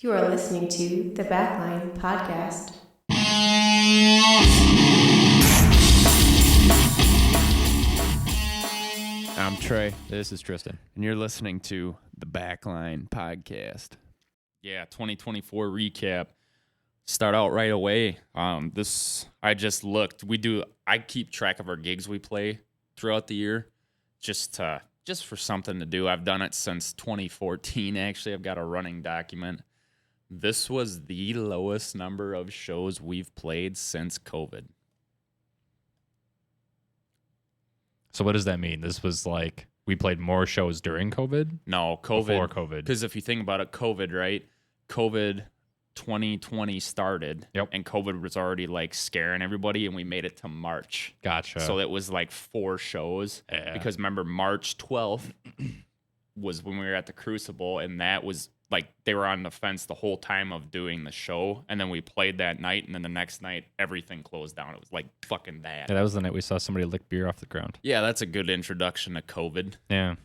You are listening to the Backline podcast. I'm Trey. This is Tristan. And you're listening to the Backline podcast. Yeah, 2024 recap. Start out right away. I just looked. I keep track of our gigs we play throughout the year just for something to do. I've done it since 2014, actually. I've got a running document. This was the lowest number of shows we've played since COVID. So what does that mean? This was like we played more shows during COVID? No, COVID. Before COVID. Because if you think about it, COVID, right? COVID 2020 started. Yep. And COVID was already like scaring everybody, and we made it to March. Gotcha. So it was like 4 shows. Yeah. Because remember, March 12th was when we were at the Crucible, and that was like they were on the fence the whole time of doing the show. And then we played that night, and then the next night, everything closed down. It was like fucking bad. Yeah, that was the night we saw somebody lick beer off the ground. Yeah, that's a good introduction to COVID. Yeah.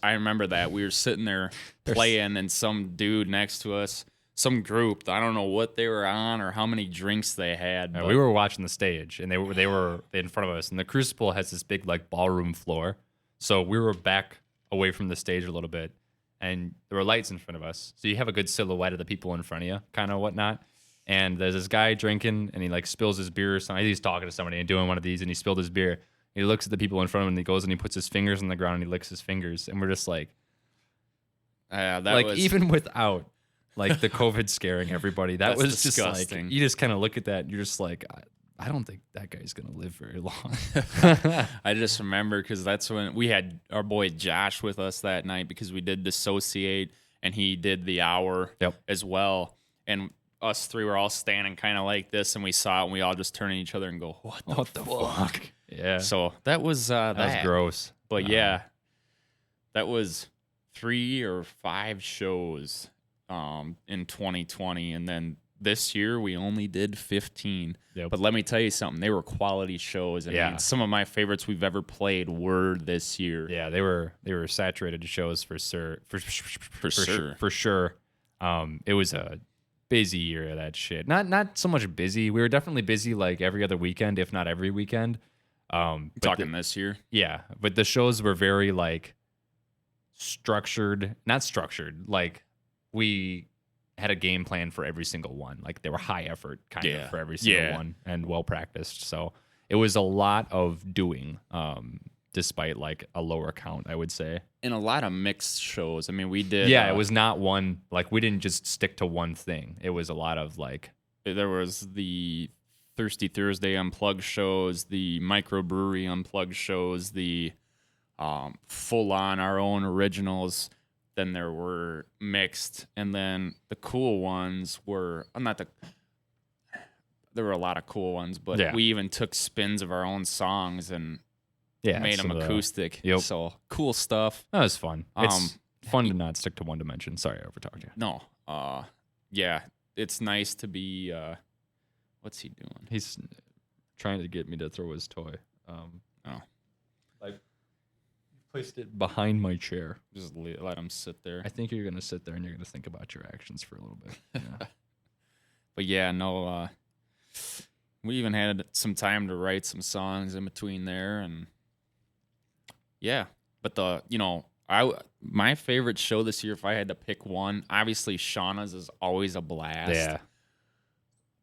I remember that. We were sitting there playing, and some dude next to us, some group, I don't know what they were on or how many drinks they had. We were watching the stage, and they were in front of us. And the Crucible has this big like ballroom floor, so we were back away from the stage a little bit, and there were lights in front of us, so you have a good silhouette of the people in front of you, kind of whatnot. And there's this guy drinking, and he like spills his beer or something. He's talking to somebody and doing one of these, and he spilled his beer. He looks at the people in front of him, and he goes and he puts his fingers on the ground and he licks his fingers, and we're just like, even without like the COVID scaring everybody, that was disgusting. Just like, you just kind of look at that and you're just like, I don't think that guy's going to live very long. I just remember because that's when we had our boy Josh with us that night because we did Dissociate, and he did the hour as well. And us three were all standing kind of like this, and we saw it, and we all just turned at each other and go, what the fuck? Yeah. So that was that was gross. But yeah, that was 3 or 5 shows in 2020, and then this year we only did 15. Yep. But let me tell you something, they were quality shows. I mean, some of my favorites we've ever played were this year. Yeah, they were saturated shows for sure. For sure. It was a busy year of that shit. Not so much busy. We were definitely busy like every other weekend, if not every weekend. Talking this year? Yeah, but the shows were very like not structured. Like we had a game plan for every single one. Like they were high effort kind of for every single one and well practiced. So it was a lot of doing, despite like a lower count, I would say. And a lot of mixed shows. I mean, we did. Yeah, it was not one, like we didn't just stick to one thing. It was a lot of like. There was the Thirsty Thursday Unplugged shows, the Microbrewery Unplugged shows, the full on our own originals. Then there were mixed, and then the cool ones were there were a lot of cool ones, but we even took spins of our own songs and made them acoustic. So cool stuff. That was fun. It's fun to not stick to one dimension. Sorry, I overtalked you. No. Yeah, it's nice to be. What's he doing? He's trying to get me to throw his toy. Placed it behind my chair. Just let him sit there. I think you're going to sit there and you're going to think about your actions for a little bit. Yeah. But yeah, no, we even had some time to write some songs in between there. And yeah, but my favorite show this year, if I had to pick one, obviously Shauna's is always a blast. Yeah.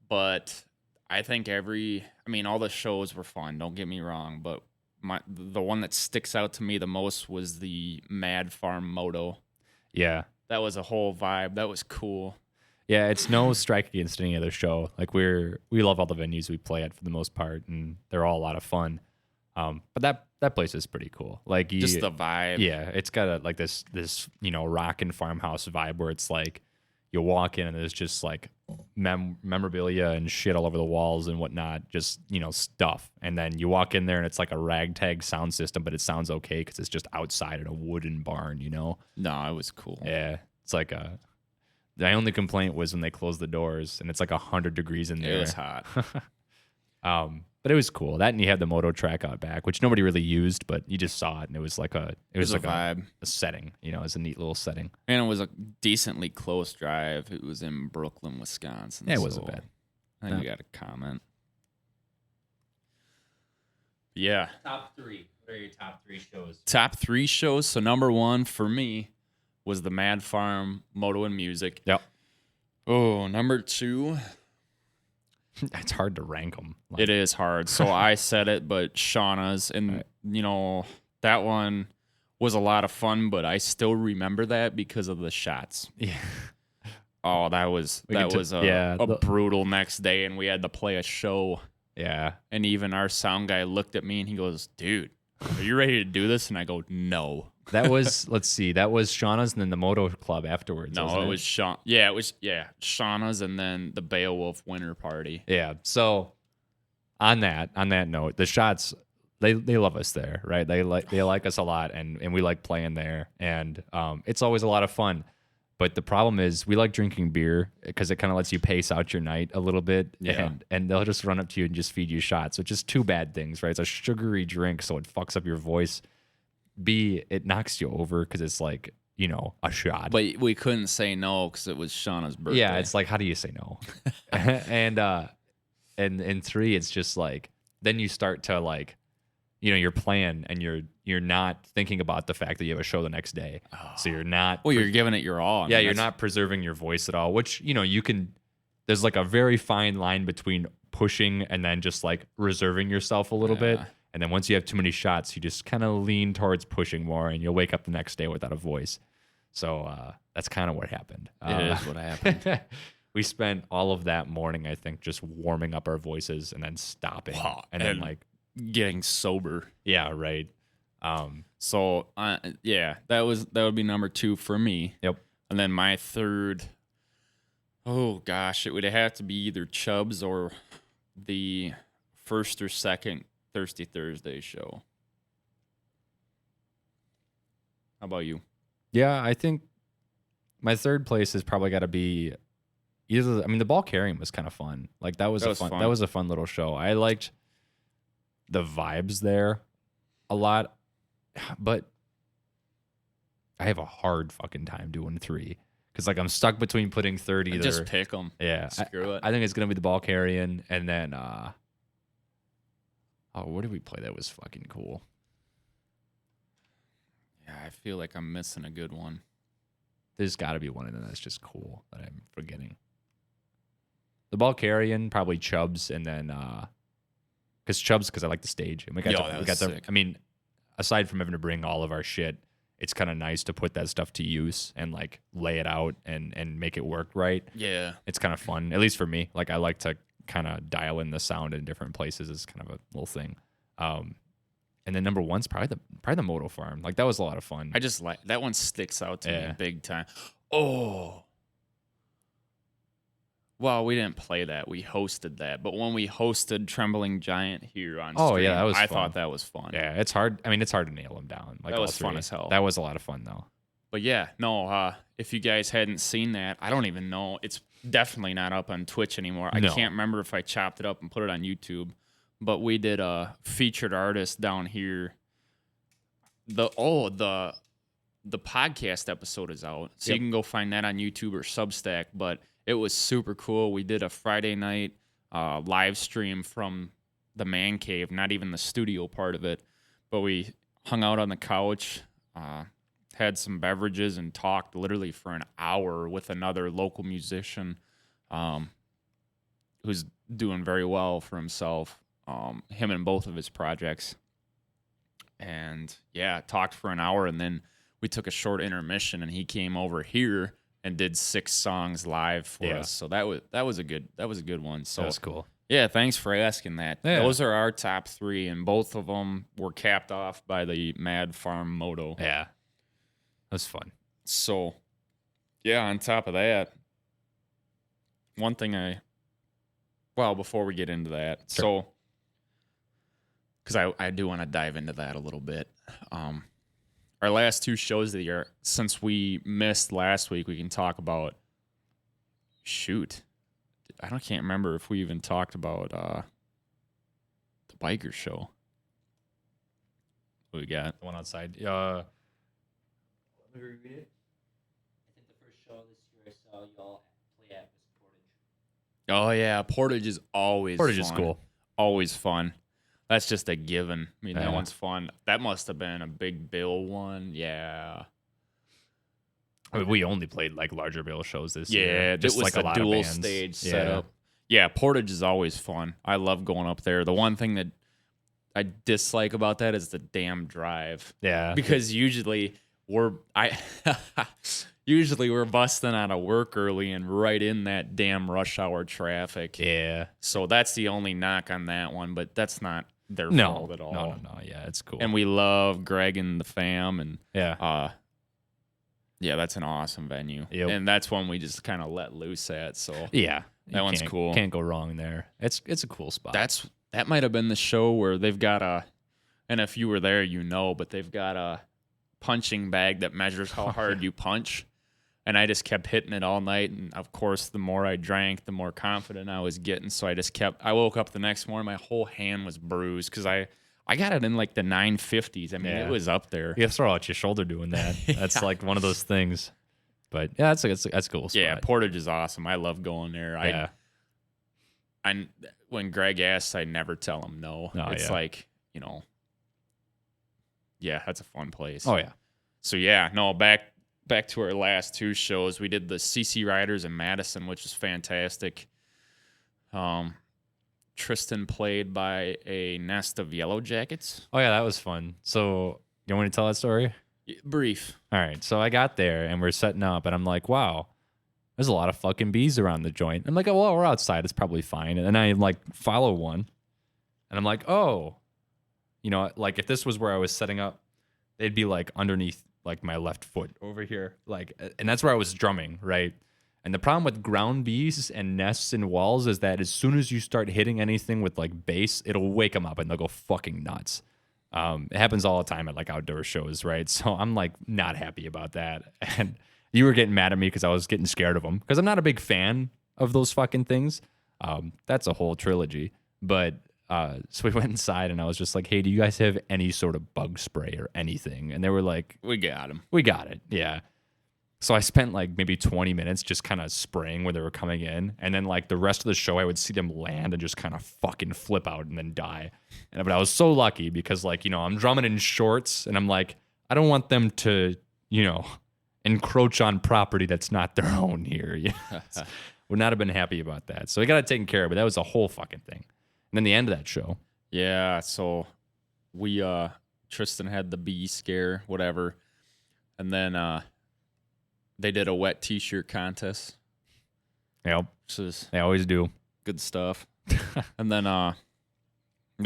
But I think all the shows were fun, don't get me wrong, but the one that sticks out to me the most was the Mad Farm Moto. Yeah. That was a whole vibe. That was cool. Yeah, it's no strike against any other show. Like we love all the venues we play at for the most part, and they're all a lot of fun. But that place is pretty cool. Like just the vibe. Yeah, it's got like this rockin' farmhouse vibe where it's like you walk in and there's just like memorabilia and shit all over the walls and whatnot, just stuff. And then you walk in there and it's like a ragtag sound system, but it sounds okay because it's just outside in a wooden barn. No, it was cool. Yeah, it's like the only complaint was when they closed the doors and it's like 100 degrees in there. It was hot. But it was cool. That and you had the moto track out back, which nobody really used, but you just saw it, and it was like a vibe. A setting. It was a neat little setting. And it was a decently close drive. It was in Brooklyn, Wisconsin. Yeah, it wasn't bad. I think we got a comment. Yeah. Top 3. What are your top 3 shows? Top 3 shows. So number 1 for me was the Mad Farm Moto and Music. Yep. Oh, number 2. It's hard to rank them. It is hard. So I said it, but Shauna's, and that one was a lot of fun, but I still remember that because of the shots. Yeah. Oh, that was a brutal next day, and we had to play a show. Yeah. And even our sound guy looked at me and he goes, "Dude, are you ready to do this?" And I go, "No." That was, let's see, that was Shauna's and then the Moto Club afterwards. No, it was Sean. Yeah, it was Shauna's and then the Beowulf Winter Party. Yeah. So on that note, the shots, they love us there, right? They like us a lot, and we like playing there, and it's always a lot of fun. But the problem is we like drinking beer because it kind of lets you pace out your night a little bit. Yeah. And they'll just run up to you and just feed you shots, which is 2 bad things, right? It's a sugary drink, so it fucks up your voice. B, it knocks you over because it's like, a shot. But we couldn't say no because it was Shauna's birthday. Yeah, it's like, how do you say no? and 3, it's just like, then you start to like, you're playing and you're not thinking about the fact that you have a show the next day. Oh. So you're not. Well, you're giving it your all. Yeah, you're not preserving your voice at all, which, you can, there's like a very fine line between pushing and then just like reserving yourself a little bit. And then once you have too many shots, you just kind of lean towards pushing more, and you'll wake up the next day without a voice. So that's kind of what happened. It is what happened. We spent all of that morning, I think, just warming up our voices and then stopping. And then like getting sober. Yeah, right. So that would be number 2 for me. Yep. And then my 3rd, oh gosh, it would have to be either Chubb's or the first or second Thirsty Thursday show. How about you? Yeah, I think my 3rd place has probably got to be either. I mean, the ball carrying was kind of fun. Like that was fun. That was a fun little show. I liked the vibes there a lot, but I have a hard fucking time doing 3 because like I'm stuck between putting 3rd either. Just pick them. Yeah, Screw it. I think it's gonna be the ball carrying, and then what did we play that was fucking cool? Yeah, I feel like I'm missing a good one. There's got to be one of them that's just cool that I'm forgetting. The ball carrying, probably Chubbs, and then because I like the stage. And we got sick. I mean, aside from having to bring all of our shit, it's kind of nice to put that stuff to use and like lay it out and make it work right. Yeah, it's kind of fun, at least for me. Like I like to kind of dial in the sound in different places is kind of a little thing. And then number 1's probably the Moto Farm. Like that was a lot of fun. I just like that one sticks out to me big time. Oh, well, we didn't play that. We hosted that, but when we hosted Trembling Giant here on stream, that was I fun. thought that was fun. Yeah, it's hard. I mean, it's hard to nail them down. Like that was 3. fun as hell. That was a lot of fun though. But yeah, no. If you guys hadn't seen that, I don't even know. It's definitely not up on Twitch anymore. I can't remember if I chopped it up and put it on YouTube. But we did a featured artist down here. The podcast episode is out, so you can go find that on YouTube or Substack. But it was super cool. We did a Friday night live stream from the man cave, not even the studio part of it, but we hung out on the couch, had some beverages, and talked literally for an hour with another local musician who's doing very well for himself, him and both of his projects. And yeah, talked for an hour, and then we took a short intermission, and he came over here and did 6 songs live for us. So that was a good one. So that was cool. Yeah, thanks for asking that. Yeah. Those are our top 3, and both of them were capped off by the Mad Farm Moto. Yeah, that was fun. So yeah, on top of that, one thing before we get into that, so because I do want to dive into that a little bit. Our last 2 shows of the year, since we missed last week, we can talk about. Shoot, I can't remember if we even talked about The biker show. What we got? The one outside. Let me reread it. I think the first show this year I saw y'all play at was Portage. Oh yeah, Portage is always Portage fun. is cool. Always fun. That's just a given. I mean, Yeah. that one's fun. That must have been a big bill one. Yeah. I mean, we only played like larger bill shows this year. Yeah, it just was like a a lot dual of bands. stage Yeah. setup. Yeah, Portage is always fun. I love going up there. The one thing that I dislike about that is the damn drive. Yeah. Because usually we're busting out of work early and right in that damn rush hour traffic. Yeah. So that's the only knock on that one, but that's not their No. fault at all. No. Yeah, it's cool. And we love Greg and the fam, and yeah. yeah, that's an awesome venue. Yep. And that's one we just kind of let loose at. So Yeah. That one's cool. Can't go wrong there. It's a cool spot. that might have been the show where they've got and if you were there, but they've got a punching bag that measures how hard you punch. And I just kept hitting it all night. And of course, the more I drank, the more confident I was getting. So I woke up the next morning, my whole hand was bruised because I got it in like the 950s. I mean, It was up there. You have to throw out your shoulder doing that. That's like one of those things. But yeah, that's a cool spot. Yeah, Portage is awesome. I love going there. Yeah. I when Greg asks, I never tell him no. It's like, yeah, that's a fun place. Oh yeah. So yeah, no, back to our last two shows. We did the CC Riders in Madison, which is fantastic. Tristan played by a nest of Yellow Jackets. Oh yeah, that was fun. So you want me to tell that story? Brief. All right. So I got there and we're setting up and I'm like, wow, there's a lot of fucking bees around the joint. I'm like, oh, well, we're outside. It's probably fine. And then I like follow one and I'm like, oh, like if this was where I was setting up, they'd be like underneath like my left foot over here. Like, and that's where I was drumming. Right. And the problem with ground bees and nests and walls is that as soon as you start hitting anything with like bass, it'll wake them up and they'll go fucking nuts. It happens all the time at like outdoor shows, right? So I'm like not happy about that. And you were getting mad at me because I was getting scared of them because I'm not a big fan of those fucking things. That's a whole trilogy. But so we went inside and I was just like, hey, do you guys have any sort of bug spray or anything? And they were like, We got him. we got it. Yeah. So I spent like maybe 20 minutes just kind of spraying when they were coming in. And then like the rest of the show, I would see them land and just kind of fucking flip out and then die. But I was so lucky because like, I'm drumming in shorts and I'm like, I don't want them to, encroach on property that's not their own here. Would not have been happy about that. So I got it taken care of, but that was a whole fucking thing. And then the end of that show. Yeah, so we Tristan had the bee scare, whatever. And then they did a wet t-shirt contest. Yep. Which is They always do. good stuff. And then no,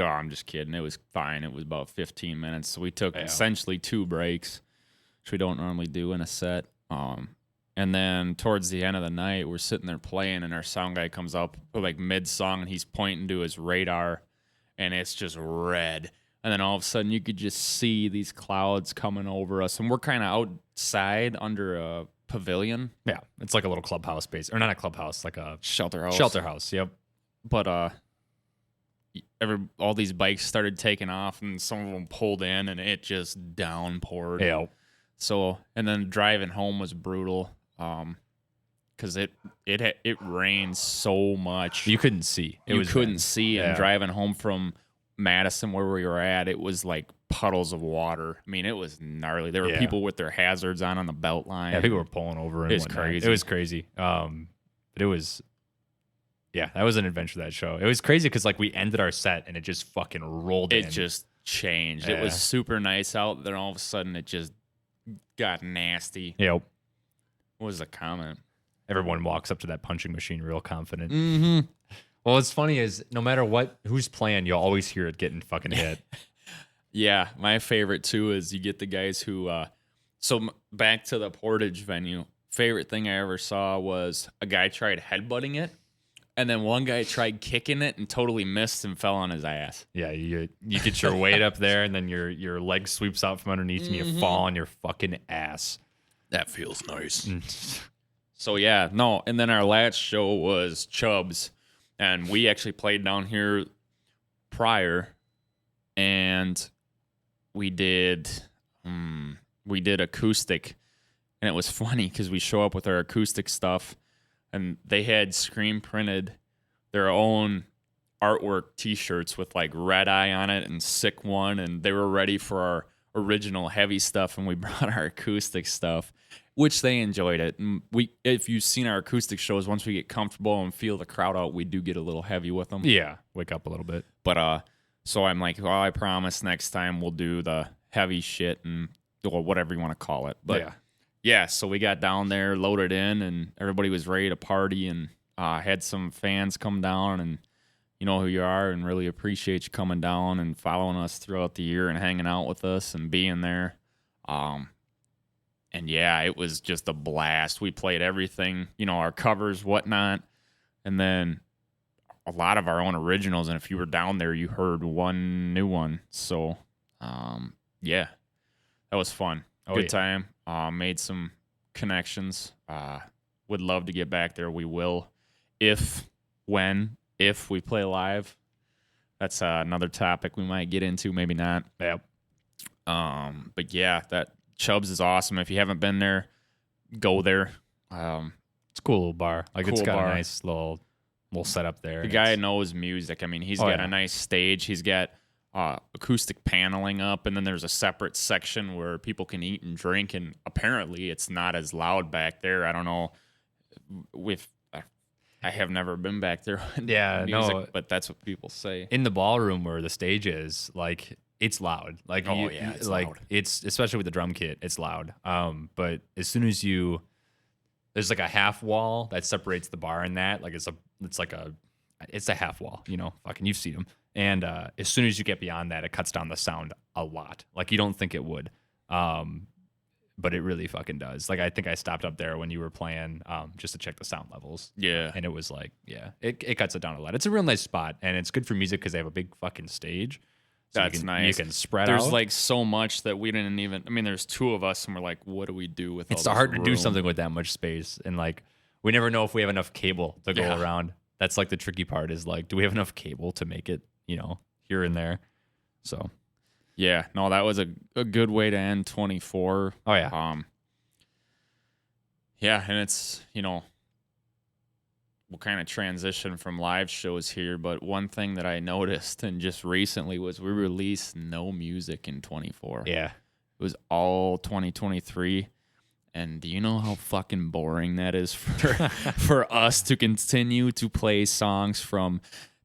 I'm just kidding. It was fine. It was about 15 minutes. So we took essentially 2 breaks, which we don't normally do in a set. And then towards the end of the night, we're sitting there playing, and our sound guy comes up like mid-song, and he's pointing to his radar, and it's just red. And then all of a sudden, you could just see these clouds coming over us, and we're kind of outside under a pavilion. Yeah. It's like a little clubhouse space. Or not a clubhouse, like a Shelter house. shelter house. Yep. But all these bikes started taking off, and some of them pulled in, and it just downpoured. Yeah. So, and then driving home was brutal, because it rained so much You couldn't see. you couldn't see. And Yeah. driving home from Madison, where we were at, it was like puddles of water. I mean, it was gnarly. There were people with their hazards on the belt line. Yeah, people were pulling over. And It was whatnot. crazy. It was crazy. But it was, yeah, that was an adventure, that show. It was crazy because like we ended our set and it just fucking rolled in. It just changed. It Yeah. was super nice out. Then all of a sudden, it just got nasty. Yep. What was the comment? Everyone walks up to that punching machine real confident. Mm-hmm. Well, what's funny is no matter who's playing, you'll always hear it getting fucking hit. Yeah, my favorite too is you get the guys who. Back to the Portage venue. Favorite thing I ever saw was a guy tried headbutting it, and then one guy tried kicking it and totally missed and fell on his ass. Yeah, you get your weight up there, and then your leg sweeps out from underneath, and you fall on your fucking ass. That feels nice. So yeah, no, and then our last show was Chubbs, and we actually played down here prior, and we did acoustic, and it was funny because we show up with our acoustic stuff, and they had screen printed their own artwork T-shirts with like Red Eye on it and Sick One, and they were ready for our original heavy stuff, and we brought our acoustic stuff, which they enjoyed it. And if you've seen our acoustic shows, once we get comfortable and feel the crowd out, we do get a little heavy with them. Yeah, wake up a little bit. But so I'm like, well, I promise next time we'll do the heavy shit and or whatever you want to call it. But yeah, so we got down there, loaded in, and everybody was ready to party, and had some fans come down, and you know who you are, and really appreciate you coming down and following us throughout the year and hanging out with us and being there. And yeah, it was just a blast. We played everything, you know, our covers, whatnot, and then a lot of our own originals. And if you were down there, you heard one new one. So, yeah, that was fun. Good time. Made some connections. Would love to get back there. We will, if we play live. That's another topic we might get into, maybe not. Yep. But yeah, that Chubb's is awesome. If you haven't been there, go there. It's a cool little bar. Like Cool it's got bar. a nice little setup there. The guy knows music. I mean, he's got a nice stage. He's got acoustic paneling up, and then there's a separate section where people can eat and drink, and apparently it's not as loud back there. I don't know I have never been back there. Yeah, music, no. but that's what people say. In the ballroom where the stage is, like it's loud. Like it's like loud. It's especially with the drum kit, it's loud. But as soon as there's like a half wall that separates the bar and that, like it's a half wall, you know, fucking you've seen them. And as soon as you get beyond that, it cuts down the sound a lot. Like you don't think it would. But it really fucking does. Like I think I stopped up there when you were playing just to check the sound levels. Yeah. And it was like, yeah, it cuts it down a lot. It's a real nice spot, and it's good for music because they have a big fucking stage. So That's nice. You can spread There's out. like so much that we didn't even. I mean, there's two of us, and we're like, what do we do with? It's all hard this to do room? something with that much space, and like we never know if we have enough cable to go Yeah. around. That's like the tricky part is like, do we have enough cable to make it, you know, here and there? So Yeah, no, that was a good way to end 24. oh yeah, Yeah, and it's, you know, we'll kind of transition from live shows here, but one thing that I noticed and just recently was we released no music in 24. yeah. It was all 2023. And do you know how fucking boring that is for us to continue to play songs from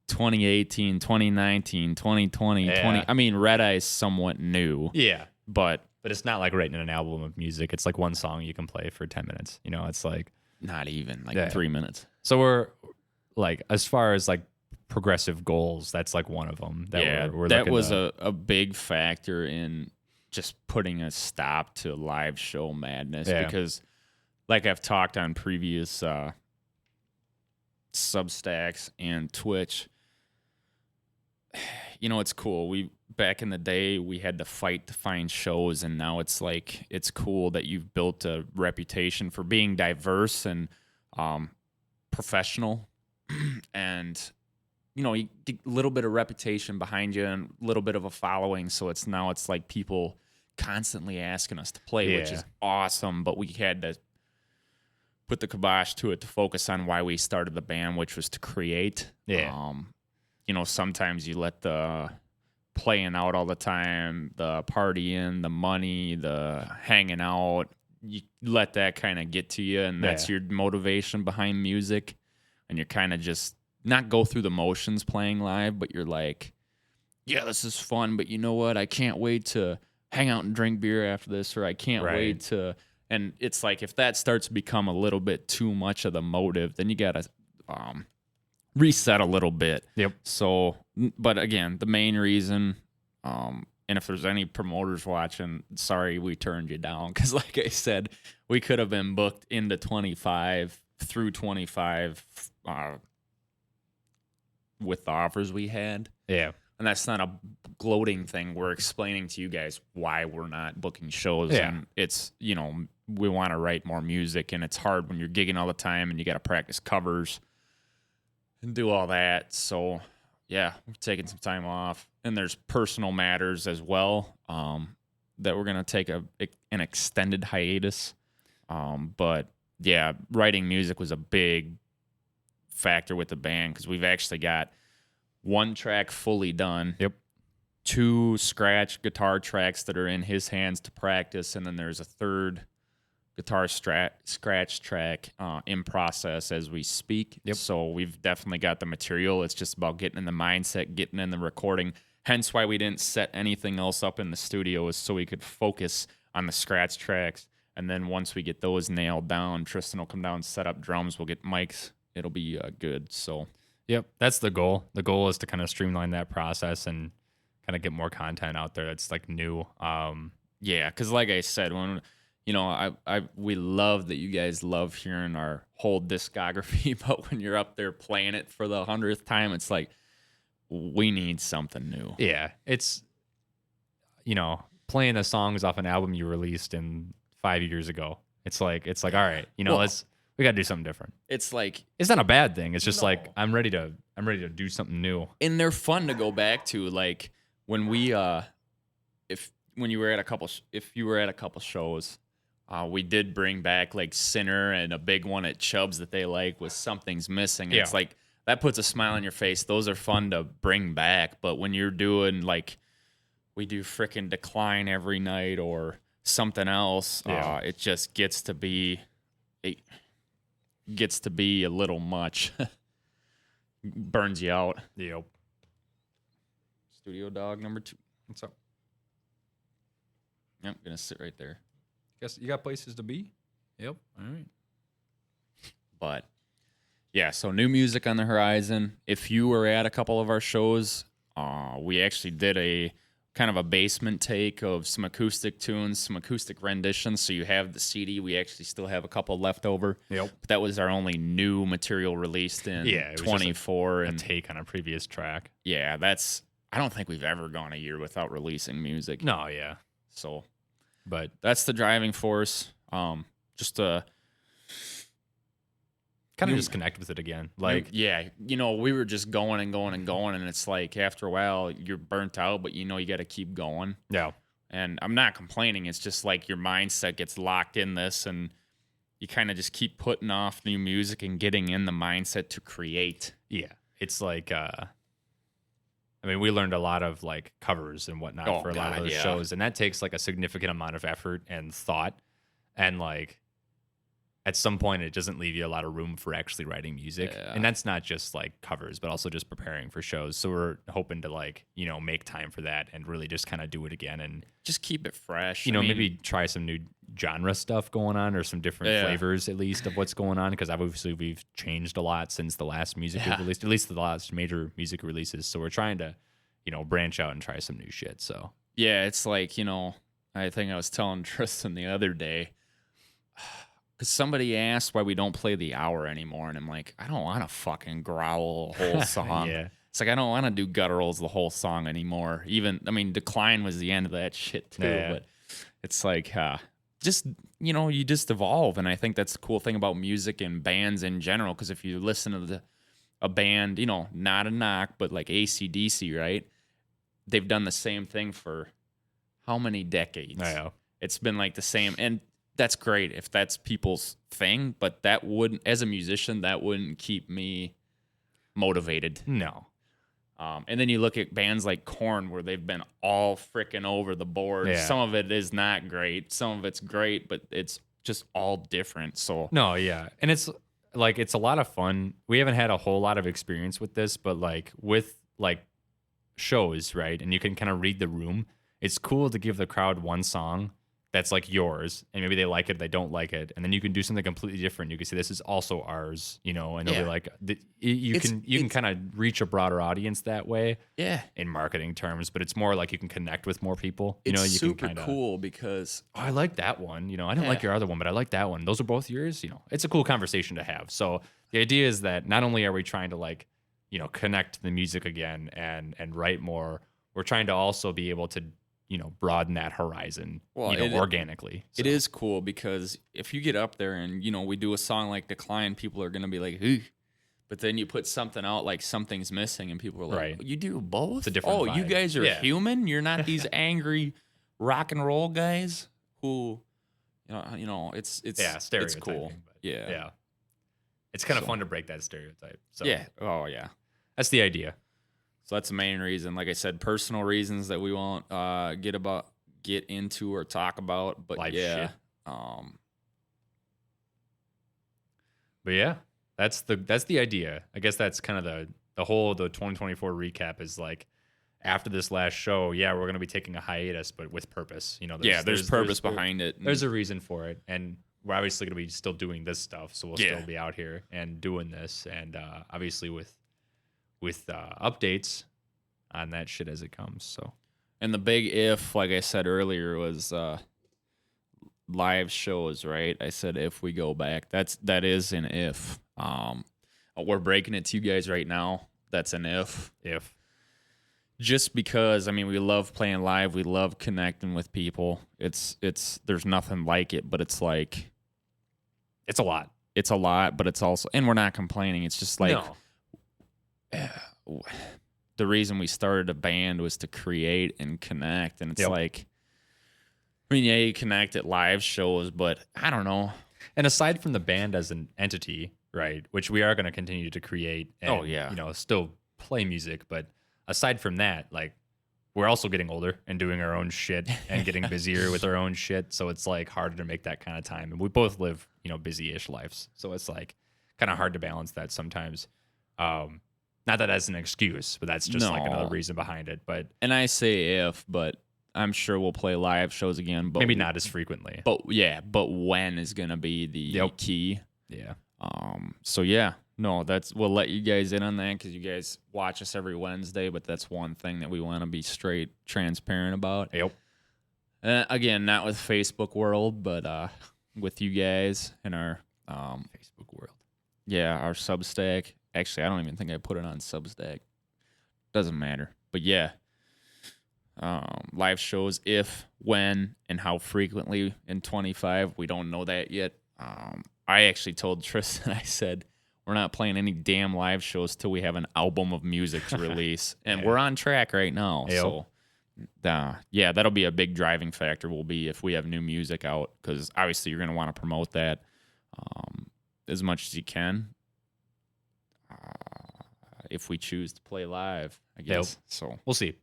2018, 2019, 2020, Yeah. 20? I mean, Red Eye is somewhat new, Yeah. but But it's not like writing an album of music. It's like one song you can play for 10 minutes. You know, it's like, not even like Yeah. 3 minutes. so we're like, as far as like progressive goals, that's like one of them. That we're that looking was to- a big factor in just putting a stop to live show madness Yeah. because like I've talked on previous Substacks and Twitch, you know, it's cool. Back in the day, we had to fight to find shows, and now it's like it's cool that you've built a reputation for being diverse and professional, and you know, you get a little bit of reputation behind you and a little bit of a following. So it's like people constantly asking us to play, which Yeah. is awesome. But we had to put the kibosh to it to focus on why we started the band, which was to create. Yeah. You know, sometimes you let the playing out all the time, the partying, the money, the hanging out, you let that kind of get to you, and that's your motivation behind music. And you're kind of just not go through the motions playing live, but you're like, yeah, this is fun, but you know what? I can't wait to hang out and drink beer after this, or I can't wait to. And it's like if that starts to become a little bit too much of the motive, then you got to reset a little bit. Yep. So, but again, the main reason, and if there's any promoters watching, sorry we turned you down, because like I said, we could have been booked into 25 through 25 with the offers we had. Yeah. And that's not a gloating thing. We're explaining to you guys why we're not booking shows. Yeah. And it's, you know, we want to write more music, and it's hard when you're gigging all the time and you got to practice covers and do all that. So, yeah, we're taking some time off. and there's personal matters as well that we're going to take an extended hiatus. But yeah, writing music was a big factor with the band because we've actually got one track fully done. Yep. 2 scratch guitar tracks that are in his hands to practice, and then there's a third guitar scratch track in process as we speak. Yep. So we've definitely got the material. It's just about getting in the mindset, getting in the recording. Hence why we didn't set anything else up in the studio, is so we could focus on the scratch tracks. And then once we get those nailed down, Tristan will come down, set up drums. We'll get mics. It'll be good. So, yep, that's the goal. The goal is to kind of streamline that process and kind of get more content out there that's like new. Yeah, because like I said, when we love that you guys love hearing our whole discography, but when you're up there playing it for the 100th time, it's like we need something new. Yeah, it's playing the songs off an album you released in 5 years ago. It's like all right, we got to do something different. It's like it's not a bad thing. It's just No. like I'm ready to do something new. and they're fun to go back to. Like when we if you were at a couple shows, we did bring back like Sinner and a big one at Chubb's that they like was Something's Missing. Yeah. It's like that puts a smile on your face. Those are fun to bring back. But when you're doing like we do frickin' Decline every night or something else, Yeah. it just gets to be a little much. Burns you out. Yep. Studio dog number 2. What's up? Yep, gonna sit right there. Guess you got places to be. Yep. All right. But yeah, so new music on the horizon. If you were at a couple of our shows, we actually did a kind of a basement take of some acoustic tunes, some acoustic renditions. So you have the CD. We actually still have a couple left over. Yep. But that was our only new material released in Yeah, it was just 24. A And take on a previous track. yeah, I don't think we've ever gone a year without releasing music. No, yeah. So But that's the driving force. Just kind You- of just connect with it again. Like, yeah, we were just going and going and going, and it's like after a while you're burnt out, but you got to keep going. yeah. And I'm not complaining. It's just like your mindset gets locked in this, and you kind of just keep putting off new music and getting in the mindset to create. Yeah. It's like, we learned a lot of like covers and whatnot Oh, for a lot God, of those yeah. shows. And that takes like a significant amount of effort and thought. And like, at some point, it doesn't leave you a lot of room for actually writing music. Yeah. And that's not just like covers, but also just preparing for shows. So we're hoping to like, make time for that and really just kind of do it again. And, Just keep it fresh. I mean, maybe try some new genre stuff going on or some different Yeah. flavors at least of what's going on. Because obviously we've changed a lot since the last music Yeah. we've released, at least the last major music releases. So we're trying to, branch out and try some new shit. So Yeah, it's like, I think I was telling Tristan the other day, because somebody asked why we don't play the hour anymore. And I'm like, I don't want to fucking growl a whole song. Yeah. It's like, I don't want to do gutturals the whole song anymore. Decline was the end of that shit too. Yeah. But it's like, just, you just evolve. And I think that's the cool thing about music and bands in general. Because if you listen to a band, not a knock, but like AC/DC, right? They've done the same thing for how many decades? I know. It's been like the same. And that's great if that's people's thing. But that wouldn't, as a musician, that wouldn't keep me motivated. No. And then you look at bands like Korn, where they've been all freaking over the board. Yeah. Some of it is not great. Some of it's great, but it's just all different. So No, yeah. And it's like, it's a lot of fun. We haven't had a whole lot of experience with this, but like with like shows, right? And you can kind of read the room. It's cool to give the crowd one song that's like yours, and maybe they like it, they don't like it, and then you can do something completely different. You can say this is also ours, and they'll be Yeah. like, you can kind of reach a broader audience that way yeah, in marketing terms, but it's more like you can connect with more people. it's you super can kinda, cool because oh, I like that one. I didn't like Yeah. your other one, but I like that one. Those are both yours. It's a cool conversation to have. So the idea is that not only are we trying to like, connect the music again and write more, we're trying to also be able to, broaden that horizon, Well, it- organically. it So, is cool because if you get up there and we do a song like Decline, people are gonna be like, "Ooh," But then you put something out like something's missing, and people are like, Right. "You do both? It's a different you vibe. guys are Yeah. human. You're not these angry rock and roll guys who, it's stereotyping. cool. But Yeah. It's kind of So- fun to break that stereotype. So Yeah. Oh yeah. that's the idea. So that's the main reason. Like I said, personal reasons that we won't get into or talk about. But Life yeah. shit. But yeah, that's the idea. I guess that's kind of the 2024 recap is like after this last show, yeah, we're gonna be taking a hiatus, but with purpose. There's purpose behind it. There's a reason for it, and we're obviously gonna be still doing this stuff, so we'll Yeah. still be out here and doing this, and obviously with updates on that shit as it comes. So And the big if, like I said earlier, was live shows, right? I said if we go back. That is an if. We're breaking it to you guys right now. That's an if. Just because, I mean, we love playing live. We love connecting with people. It's there's nothing like it, but it's like it's a lot. It's a lot, but it's also, and we're not complaining. It's just like No. the reason we started a band was to create and connect, and it's Yep. like, I mean, yeah, you connect at live shows, but I don't know. And aside from the band as an entity, right, which we are going to continue to create and, Oh, yeah. still play music. But aside from that, like, we're also getting older and doing our own shit and getting busier with our own shit. So it's like harder to make that kind of time. And we both live, busy-ish lives. So it's like kind of hard to balance that sometimes. Not that as an excuse, but that's just like No. another reason behind it. But And I say if, but I'm sure we'll play live shows again. But maybe not as frequently. But when is gonna be the key. Yeah. So yeah, no, we'll let you guys in on that because you guys watch us every Wednesday. But that's one thing that we want to be straight transparent about. Yep. Again, not with Facebook world, but with you guys and our Facebook world. Yeah, our Substack. Actually, I don't even think I put it on Substack. Doesn't matter. But yeah, live shows if, when, and how frequently in 25. We don't know that yet. I actually told Tristan, I said, we're not playing any damn live shows till we have an album of music to release. And we're on track right now. Yep. So, yeah, that'll be a big driving factor will be if we have new music out because obviously you're going to want to promote that as much as you can. If we choose to play live, I guess. Yep. So We'll see.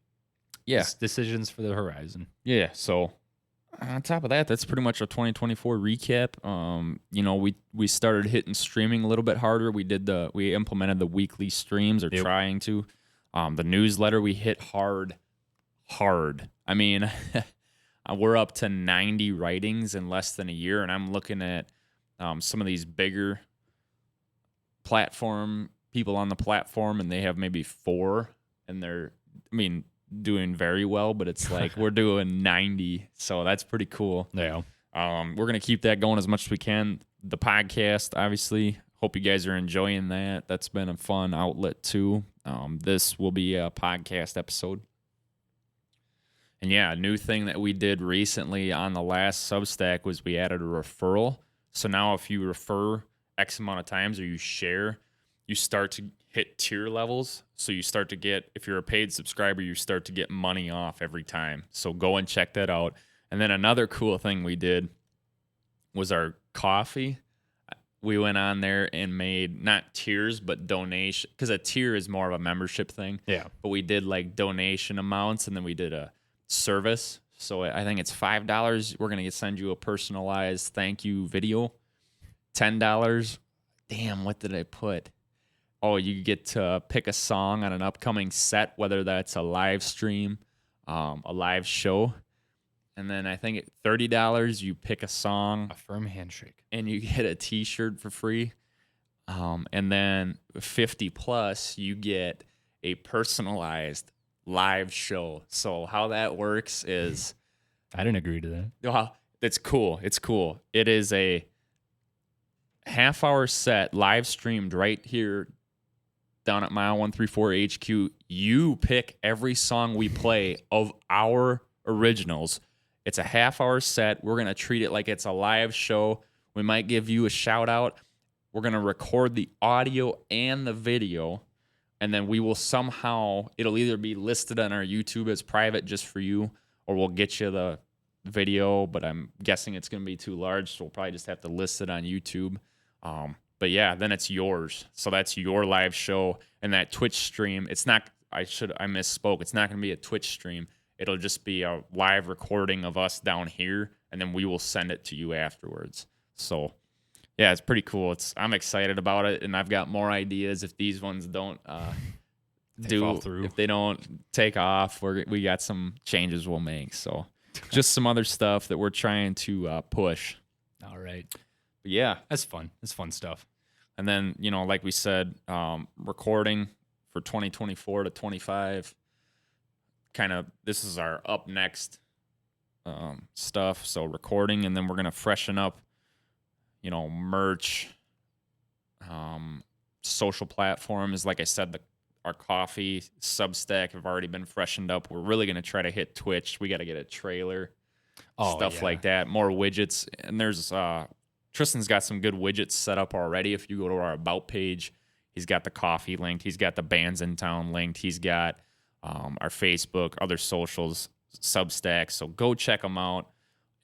yeah, Decisions for the horizon. yeah. So on top of that, that's pretty much a 2024 recap. We started hitting streaming a little bit harder. We implemented the weekly streams or Yep. trying to. The newsletter we hit hard. I mean, we're up to 90 writings in less than a year, and I'm looking at some of these bigger platform people on the platform, and they have maybe 4, and they're, doing very well, but it's like we're doing 90, so that's pretty cool. Yeah. We're gonna keep that going as much as we can. The podcast, obviously, hope you guys are enjoying that. That's been a fun outlet too. This will be a podcast episode. And yeah, a new thing that we did recently on the last Substack was we added a referral. So now if you refer X amount of times or you share, you start to hit tier levels. So you start to get, if you're a paid subscriber, you start to get money off every time. So go and check that out. And then another cool thing we did was our coffee. We went on there and made not tiers, but donation, because a tier is more of a membership thing. Yeah. But we did like donation amounts, and then we did a service. So I think it's $5. We're going to send you a personalized thank you video. $10. Damn, what did I put? Oh, you get to pick a song on an upcoming set, whether that's a live stream, a live show. And then I think at $30, you pick a song. A firm handshake. And you get a t-shirt for free. And then 50 plus, you get a personalized live show. So how that works is... I didn't agree to that. Well, it's cool. It's cool. It is a half-hour set live streamed right here down at Mile 134 HQ. You pick every song we play of our originals. It's a half-hour set. We're going to treat it like it's a live show. We might give you a shout-out. we're going to record the audio and the video, and then we will somehow, it'll either be listed on our YouTube as private just for you, or we'll get you the video, but I'm guessing it's going to be too large, so we'll probably just have to list it on YouTube. But yeah, then it's yours. So that's your live show, and that Twitch stream, it's not, I misspoke. It's not going to be a Twitch stream. It'll just be a live recording of us down here, and then we will send it to you afterwards. So yeah, it's pretty cool. I'm excited about it, and I've got more ideas if these ones don't if they don't take off. We got some changes we'll make. So just some other stuff that we're trying to push. All right. But yeah, that's fun. That's fun stuff. And then, like we said, recording for 2024 to 25. Kind of, this is our up next stuff. So recording, and then we're gonna freshen up, merch, social platforms. Like I said, our coffee, Substack have already been freshened up. We're really gonna try to hit Twitch. We got to get a trailer, stuff like that. More widgets, and there's Tristan's got some good widgets set up already. If you go to our About page, he's got the coffee linked. He's got the bands in town linked. He's got our Facebook, other socials, Substack. So go check them out.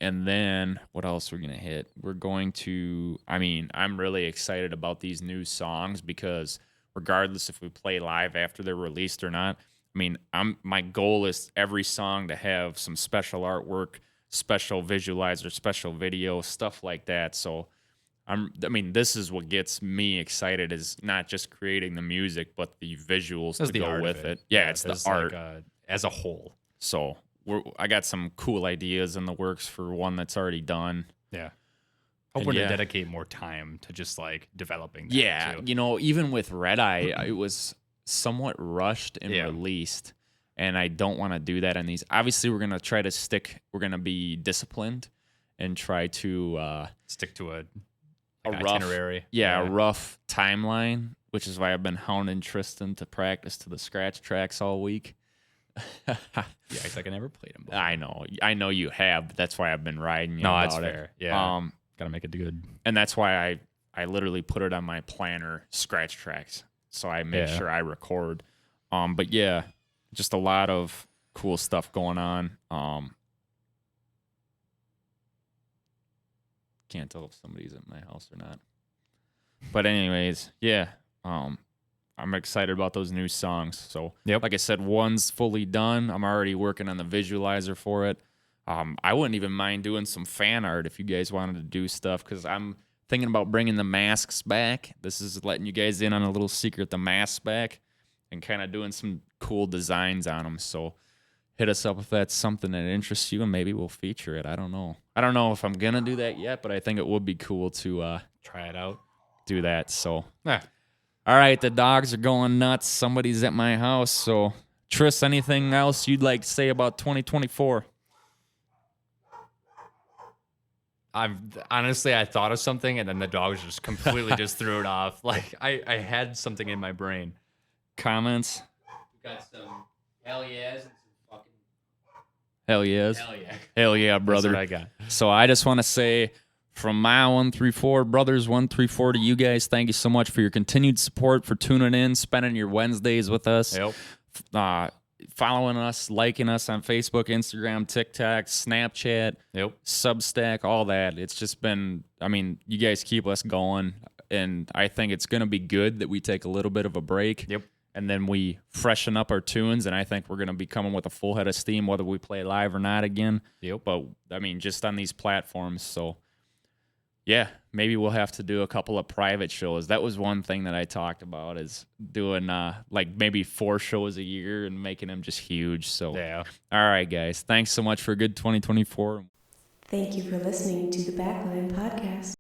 And then what else we're going to hit? We're going to, I'm really excited about these new songs because regardless if we play live after they're released or not, my goal is every song to have some special artwork, special visualizer, special video, stuff like that. So this is what gets me excited, is not just creating the music, but the visuals to go with it. Yeah, it's the art as a whole. So I got some cool ideas in the works for one that's already done. Yeah. Hoping to dedicate more time to just like developing that too. Even with Red Eye, it was somewhat rushed and released. And I don't want to do that in these. Obviously, we're going to try to we're going to be disciplined and try to stick to a rough itinerary. A rough timeline, which is why I've been hounding Tristan to practice to the scratch tracks all week. Yeah, it's like I never played them before. I know you have, but that's why I've been riding you about that's fair. it. Yeah, gotta make it good. And that's why I literally put it on my planner, scratch tracks, so I make sure I record. But yeah, just a lot of cool stuff going on. Can't tell if somebody's at my house or not. But anyways, I'm excited about those new songs. So like I said, one's fully done. I'm already working on the visualizer for it. I wouldn't even mind doing some fan art if you guys wanted to do stuff, because I'm thinking about bringing the masks back. This is letting you guys in on a little secret, the masks back, and kind of doing some cool designs on them. So hit us up if that's something that interests you, and maybe we'll feature it. I don't know if I'm going to do that yet, but I think it would be cool to try it out, do that. So, all right, the dogs are going nuts. Somebody's at my house. So, Tris, anything else you'd like to say about 2024? I thought of something, and then the dogs just completely just threw it off. Like, I had something in my brain. Comments? We got some hell yeahs and some fucking hell yes. hell yeah. Hell yeah, brother. That's what I got. So I just want to say, from my 134 brothers 134 to you guys, thank you so much for your continued support, for tuning in, spending your Wednesdays with us. Yep. Following us, liking us on Facebook, Instagram, TikTok, Snapchat, Substack, all that. It's just been, you guys keep us going, and I think it's going to be good that we take a little bit of a break. Yep. And then we freshen up our tunes, and I think we're going to be coming with a full head of steam, whether we play live or not again. Yep. But, just on these platforms. So, yeah, maybe we'll have to do a couple of private shows. That was one thing that I talked about, is doing maybe 4 shows a year and making them just huge. So, yeah. All right, guys. Thanks so much for a good 2024. Thank you for listening to the Backline Podcast.